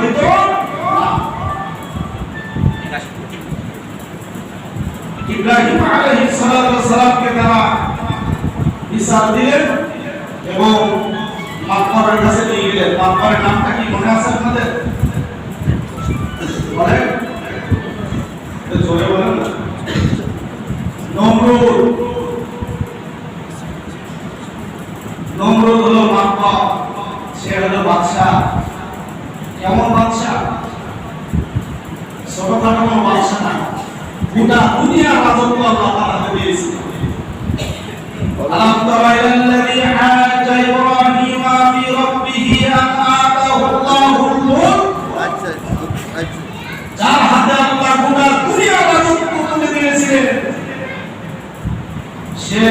প্রমাণিত না। ইব্রাহিম আলাইহিস সালামকে তারা বিচার দিলেন এবং মাকবরের কাছে নিয়ে গেলেন। মাকবরের নামটা কি মনে আছে আপনাদের? বলেন, জোরে বলেন। নমরুদ। নমরুদ হলো মাকবর, সে হলো বাদশাহ। কেমন বাদশাহ? ছোটখাটো কোনো বাদশাহ না, গোটা দুনিয়ার রাজত্ব আল্লাহ তাআলা দিয়েছেন। ألم تر إلى الذي حاج إبراهيم في ربه أن آتاه الله الملك যার হাতে আল্লাহ গোটা দুনিয়ার রাজত্ব তুলে দিয়েছিলেন, সে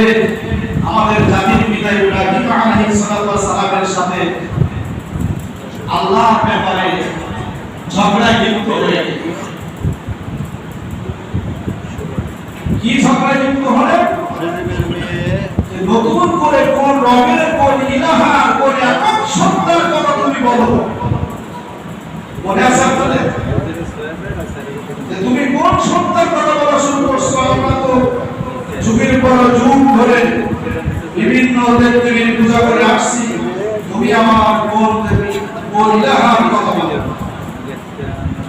আমাদের জাতির পিতা ইব্রাহিম আলাইহিস সালামের সাথে আল্লাহর ব্যাপারে ঝগড়ায় লিপ্ত হয়ে গেল। কি ঝগড়ায় লিপ্ত হলে? নতুন করে কোন রবের, কোন ইলাহার, কোন একক সত্তার কথা তুমি বলো। মনে আছে আপনাদের? তুমি কোন সত্তার কথা বলা শুরু করছো? আমরা তো যুগের পর যুগ ধরে বিভিন্ন দেবদেবীর পূজা করে আসছি, তুমি আমার কোন ইলাহার কথা বলো।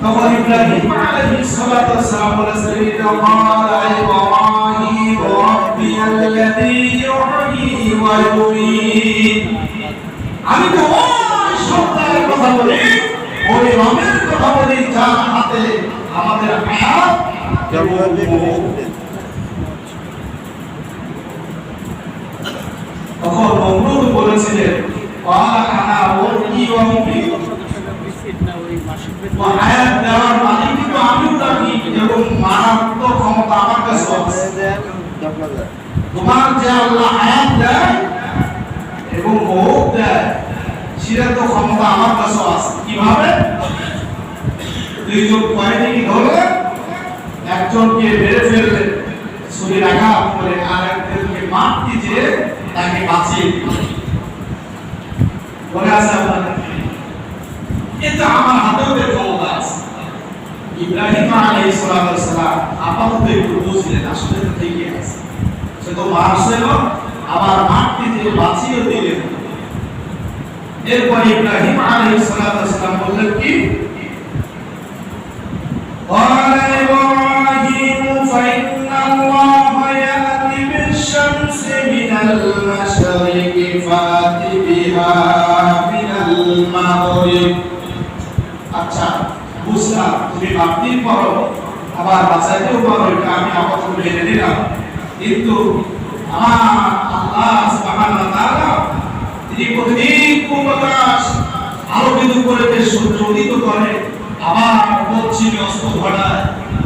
তখন ইব্রাহিম আলাইহিস সালাম বলেছেন, ইন্নাল্লাহা ইব্রাহিম রাব্বিয়াল্লাযী ইউহয়ী ওয়া ইউমীত। আমি তো ওই সত্তার কথা বলি, ওই রবের কথা বলি যার হাতে আমাদের হায়াত এবং মৌত। তখন নমরুদ বলেছিলেন, আনা উহয়ী ওয়া উমীত, হায়াত দেওয়ার মালিক কিন্তু আমিও রাখি এবং মারাত্মক ক্ষমতা আমার কাছে আছে। তোমার যে আল্লাহ হায়াত দেয় এবং মৌত দেয়, সেটা তো ক্ষমতা আমার কাছে আছে। কিভাবে? দুইজন কয়েদি ধরে একজনকে মেরে ফেললেন, ছুরির আঘাত করে, আর একজনকে মারতে যে তাকে বাঁচিয়ে দিলেন। মনে আছে আপনাদের? এটা আমার হাতেও ক্ষমতা আছে। ইব্রাহিম আলাইহিস সালাম আপাতত একটু বুঝলেন, আসলে তো ঠিকই আছে, সে তো মারছিল, আবার মারতে দিয়ে বাঁচিয়ে দিলেন। এরপর ইব্রাহিম আলাইহিস সালাম বললেন কি? قال إبراهيم فإن الله يأتي بالشمس من المشرق فأت بها من المغرب। আচ্ছা বুঝলাম, তুমি ভাবতেই পারো, আবার বাঁচাইতেও পারো, এটা আমি আপাতত মেনে নিলাম, কিন্তু আমার আল্লাহ সুবহানাহু ওয়া তাআলা তিনি প্রতিদিন পূর্বাকাশ আলোকিত করে সূর্য উদিত করে, আবার পশ্চিমে অস্ত ঘটায়।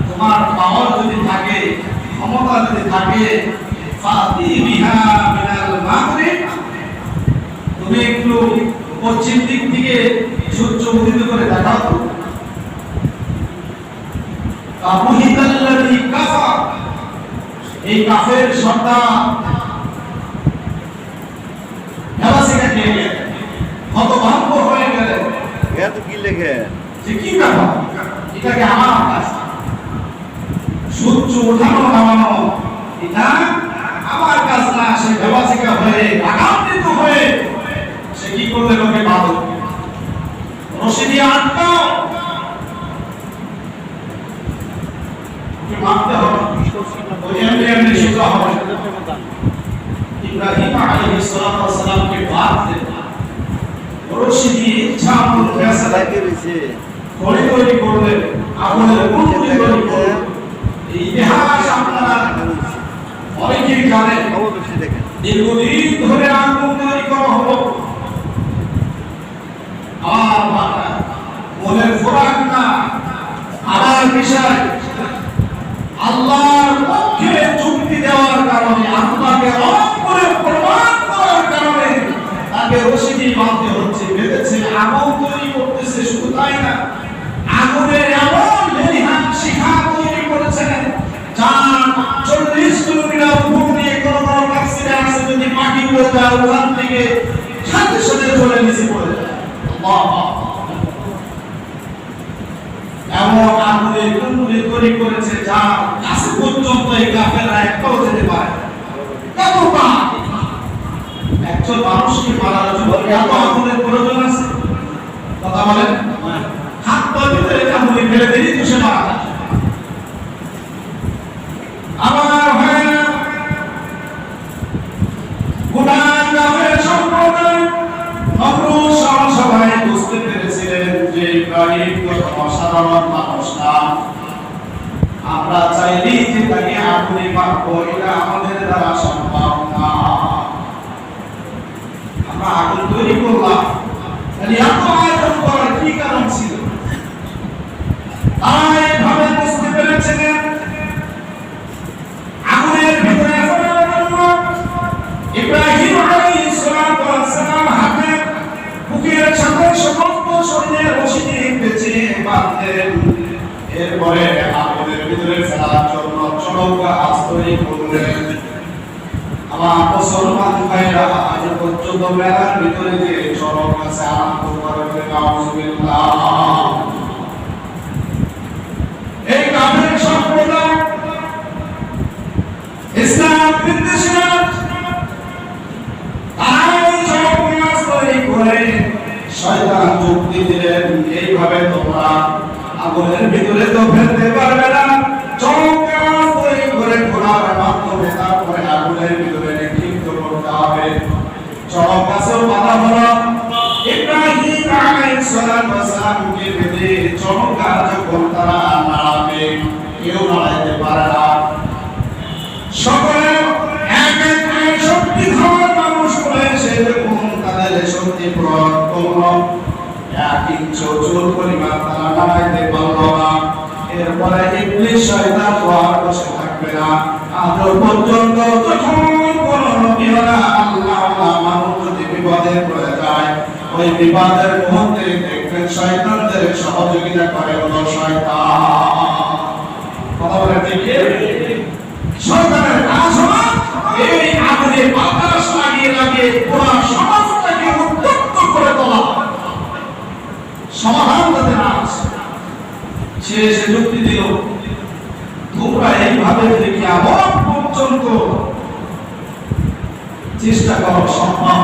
তোমার পাওয়ার যদি থাকে, ক্ষমতা যদি থাকে, ফাতি বিহা মিনাল মাগরিব, তুমি একটু পশ্চিম দিক থেকে সূর্য উদিত করে দেখাও তো। কাবুহিতাল্লাযী কাফার, এই কাফের সর্দার হেলাসিকা খেয়ে গেলেন, হতভম্ব হয়ে গেলেন। এত কি লেখে যে কি ব্যাপার, এটাকে আমার কাজ, সূর্য ওঠানো নামানো এটা আমার কাজ না। সে হেলাসিকা হয়ে রাগান্বিত হয়ে সে কি করলে? লোকে বাঁধো, রশি দিয়ে আটকাও, মারতে হবে, এমনি সোজা হবে। ইব্রাহিম আলাইহিস সালামকে বাঁধলেন, রশি দিয়ে ইচ্ছা মতো ফেসা লাগিয়ে রয়েছে, খড়ি তৈরি করলেন, আগুনের গুণ তৈরি করলেন। এই ইতিহাস আপনারা অনেকেই জানেন, দীর্ঘদিন ধরে আগুন তৈরি করা হলো। আমার মনের খোরাক না, আমার বিষয় আল্লাহর পক্ষে যুক্তি দেওয়ার কারণে, আল্লাহকে রব করে প্রমাণ করার কারণে তাকে রশি দিয়ে বাঁধতে হচ্ছে। ভেবেছে আগুন তৈরি করতেছে, শুধু তাই না, আগুনের এমন লেলিহান শিখা তৈরি করেছেন যা 40 কিলোমিটার উপর দিয়ে কোনো তাফসীরে আছে, যদি পাখি উড়ে যায় ওখান থেকে সাথে সাথে চলে নিচে পড়ে যায়। যে কুণ্ডলী তৈরি করেছে যা কাছে পর্যন্ত এই কাফেররা একটাও যেতে পারে এত পাপ একজন মানুষকে মারার জন্য এত আগুনের প্রয়োজন আছে কথা বলেন হাত পা ভিতরে কামড়ে ফেলে দিলেই তো সে মারা যায় আমার ভাই গোটা গ্রামের সম্প্রদায় নমরুদ সবাই বুঝতে পেরেছিলেন যে ইব্রাহিম কোনো অসাধারণ মানুষ না আমরা চাইলেই যে তাকে আগুনে মারবো এটা আমাদের দ্বারা সম্ভব না আমরা আগুন তৈরি করলাম তাহলে এত আয়োজন করার কি কারণ ছিল তারা এইভাবে বুঝতে পেরেছিলেন আগুনের ভিতরে ইব্রাহিম আলাইহিস সালাম হাতে বুকের সাথে সমস্ত শরীরের রশি দিয়ে পেঁচিয়ে বাঁধলেন এরপরে আগুনের ভিতরে ফেলার জন্য চড়কা গাছ তৈরি করলেন আমার মুসলমান ভাইরা আজ পর্যন্ত মেলার ভিতরে যে চড়ক গাছে আনন্দ করে নাউজুবিল্লাহ এই কাফের সম্প্রদায় ইসলাম বিদ্বেষী শয়তান যুক্তি দিলেন এইভাবে তোমরা আগুনের ভিতরে তো ফেলতে পারবে না চমৎকার তৈরি করে ঘোড়ার মাধ্যমে তারপরে আগুনের ভিতরে নিক্ষিপ্ত করতে হবে চমক গাছেও বাধা হলো ইব্রাহিম আলাইহিস সালামকে বেঁধে চমক গাছ যখন তারা নাড়াবে কেউ নাড়াইতে পারে না সকলে এক এক শক্তি ধর মানুষ রয়েছে দেখুন তাদের শক্তি প্রয়োগ করলো এক ইঞ্চ চুল পরিমাণ তারা নাড়াইতে পারল না এরপরে ইবলিস শয়তান আর বসে থাকবে না আজ পর্যন্ত যখন কোন নবীরা আল্লাহ মানুষ যদি বিপদে পড়ে যায় ওই বিপদের মুহূর্তে দেখবেন শয়তানদের সহযোগিতা করে হলো শয়তান কথা বলে ঠিক শয়তানের কাজ হলো এই আগুনে বাতাস লাগিয়ে লাগিয়ে পুরো সমাজটাকে উত্তপ্ত করে তোলা সমাধান করতে না সে যুক্তি দিল তোমরা এইভাবে দেখি আবার পর্যন্ত চেষ্টা করো সম্ভব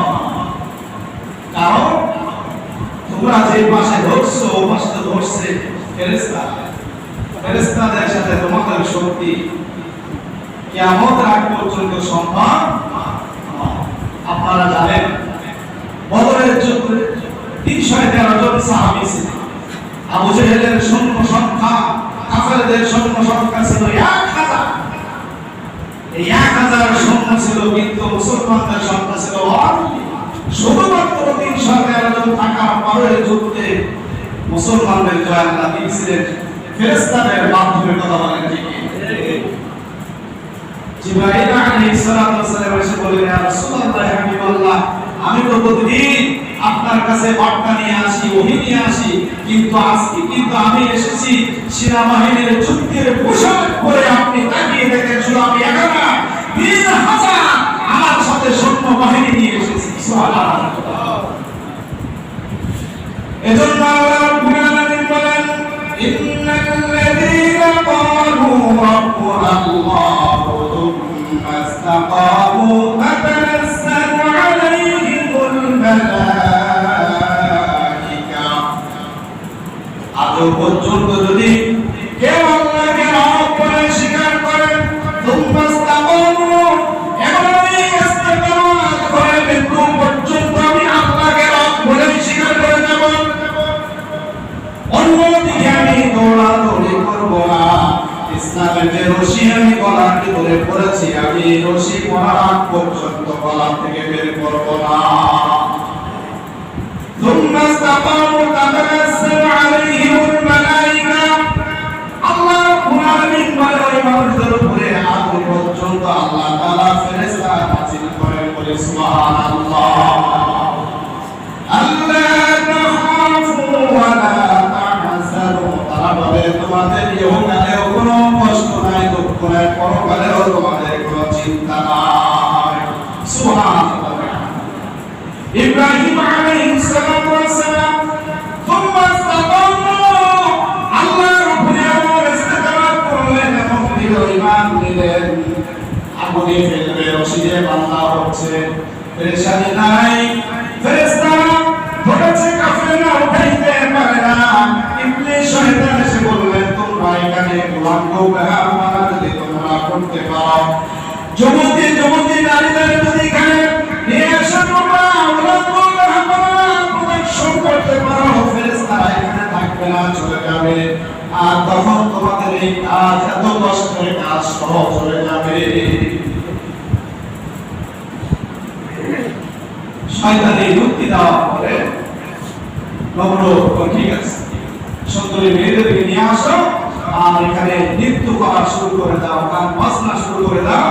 কারণ তোমরা যে পাশে ধরছো ও পাশে তো ধরছে ফেরেশতাদের সাথে তোমাদের শক্তি কিয়ামত আগ পর্যন্ত সম্ভব আপনারা জানেন বদরের যুদ্ধে 313 জন সাহাবী ছিলেন আবু জেহেলের সৈন্য সংখ্যা কাফেরদের সৈন্য সংখ্যা ছিল 1000 এই 1000 সৈন্য ছিল কিন্তু মুসলমানদের সংখ্যা ছিল শুধুমাত্র 313 জন থাকার পরের যুদ্ধে মুসলমানদের জয় আল্লাহ দিয়েছিলেন ফেরেশতাদের মাধ্যমে কথা বলেন ঠিক জিবরাইল আলাইহিস সালাতু ওয়াস সালাম এসে বললেন ইয়া রাসূলুল্লাহ হাবিবাল্লাহ আমি তো প্রতিদিন আপনার কাছে বার্তা নিয়ে আসি ওহী নিয়ে আসি কিন্তু আজকে আমি এসেছি সেনাবাহিনীর যুদ্ধের পোশাক পরে আপনি তাকিয়ে দেখেন শুধু আমি একা না 3000 আমার সাথে সৈন্য বাহিনী নিয়ে এসেছি সুবহানাল্লাহ এজন্য আল্লাহ রাব্বুল আলামিন বলেন ইন্নাল্লাযীনা ক্বালু রাব্বুনাল্লাহু থুম্মা ইসতাকামু তাতানাজ্জালু আলাইহিমুল মালায়েকা আজও পর্যন্ত যদি কেউ আল্লাহকে রব বলে স্বীকার করে থুম্মা ইসতাকামু এমনই ইস্তেকামাত করে মৃত্যু পর্যন্ত আমি আল্লাহকে রব বলে স্বীকার করে দেব অন্যদিকে আমি দৌড়াদৌড়ি করব না ইসলামের যে রশি আমি গলার ভিতরে পড়েছি আমি রশি পড়ার আগ পর্যন্ত গলা থেকে বের করব না ثم استقاموا تتنزل عليهم الملائكة আল্লাহ রাব্বুল আলামিন বলে মানুষদের উপরে আগ পর্যন্ত আল্লাহ তাআলা ফেরেশতা নাযিল করেন বলে সুবহানাল্লাহ আল্লাহ তাখাফু ওয়া লা তাহজানু তারা বলে তোমাদের ইহকালেও কোনো কষ্ট নাই দুঃখ নাই পরকালেও তোমাদের কোনো চিন্তা নাই সুবহানাল্লাহ ইব্রাহিম আলাইহিস সালাম thumma istaqamu আল্লাহ রাব্বুল আলামিন রশি দিয়ে বাঁধা হচ্ছে, পেরেশানি নাই। ফেরেশতারা ধরেছে, কাফেররা উঠাইতে পারে না। ইবলিস শয়তান এসে বললেন, তোমরা এখানে গোলাম বেহারা যদি তোমরা করতে পারো, যুবতী যুবতী নারীদের যদি এখানে নিয়ে এসে তোমরা গোলাম বেহারা প্রদর্শন করতে পারো, ফেরেশতারা এখানে থাকবে না, চলে যাবে। আর তখন তোমাদের এই কাজ, এত কষ্টের কাজ সহজ হয়ে যাবে। শয়তানি যুক্তি দেওয়ার পরে নবর ঠিক আছে, সুন্দরী মেয়েদেরকে নিয়ে আসো আর এখানে নৃত্য করা শুরু করে দাও, গান বাজনা শুরু করে দাও,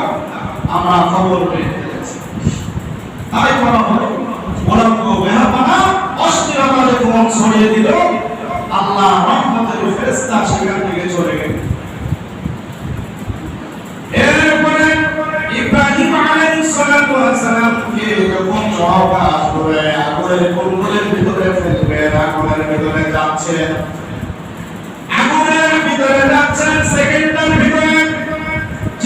আমরা খবর পেয়ে ফেলেছি। তাই করা হলো। গোলাম বেহারা অস্থিরতা যখন ছড়িয়ে দিল, আল্লাহ রহমতের ফেরেশতা সেখান থেকে চলে গেল। এরপরে ইব্রাহিম আলাইহিস সালাতু ওয়াস সালামকে যখন সহবাস করে আগুনের কুণ্ডলের ভিতরে ফেলবে, আগুনের ভিতরে যাচ্ছেন, আগুনের ভিতরে যাচ্ছেন, সেকেন্ডের ভিতরে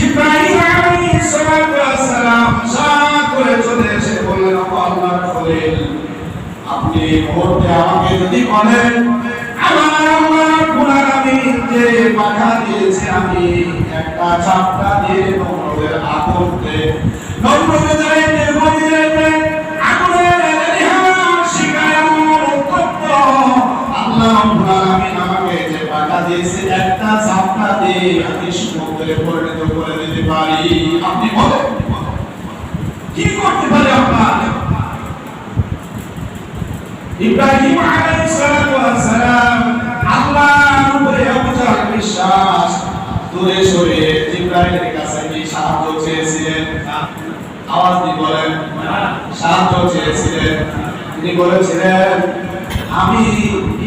ইব্রাহিম আলাইহিস সালাতু ওয়াস সালাম সাথ করে চলে এসে বললেন, আল্লাহর খলিল, আপনি মুহূর্তে আমাকে যদি বলেন আমার আল্লাহ কুরআন যে পাঠা দিয়েছে, আমি একটা চাপটা দিয়ে নমরুদের আগুনকে, নমরুদের নির্মমভাবে আগুনের লেলিহান শিখায় উত্তপ্ত, আল্লাহ রাব্বুল আলামিন আমাকে যে পাঠা দিয়েছে, একটা চাপটা দিয়ে আমি সমুদ্রে পরিণত করে দিতে পারি। আপনি বলেন কি করতে পারে আপনার? ইব্রাহিম আলাইহিস সালাতু ওয়াস সালাম আল্লাহর উপরে অবিচল বিশ্বাস, দূরে সরে জিবরাইলের কাছে কি সাহায্য চেয়েছিলেন? আওয়াজ দিয়ে বলেন, সাহায্য চেয়েছিলেন। তিনি বলেছিলেন, আমি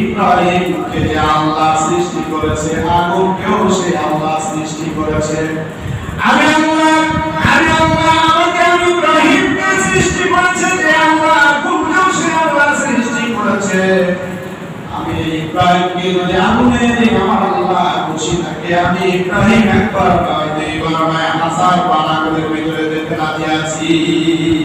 ইব্রাহিমকে যে আল্লাহ সৃষ্টি করেছে, আগুনকেও সে আল্লাহ সৃষ্টি করেছে, আমি আল্লাহ আমাকে ইব্রাহিমকে সৃষ্টি করেছে, যে আল্লাহ আগুনকেও সে আল্লাহ সৃষ্টি করেছে। আমি ইব্রাহিমকে যদি আগুনে দিই, আমার আল্লাহ খুশি থাকে। আমি ইব্রাহিম একবার নয়, দুইবার নয়, হাজার বার আগুনের ভিতরে যেতে রাজি আছি।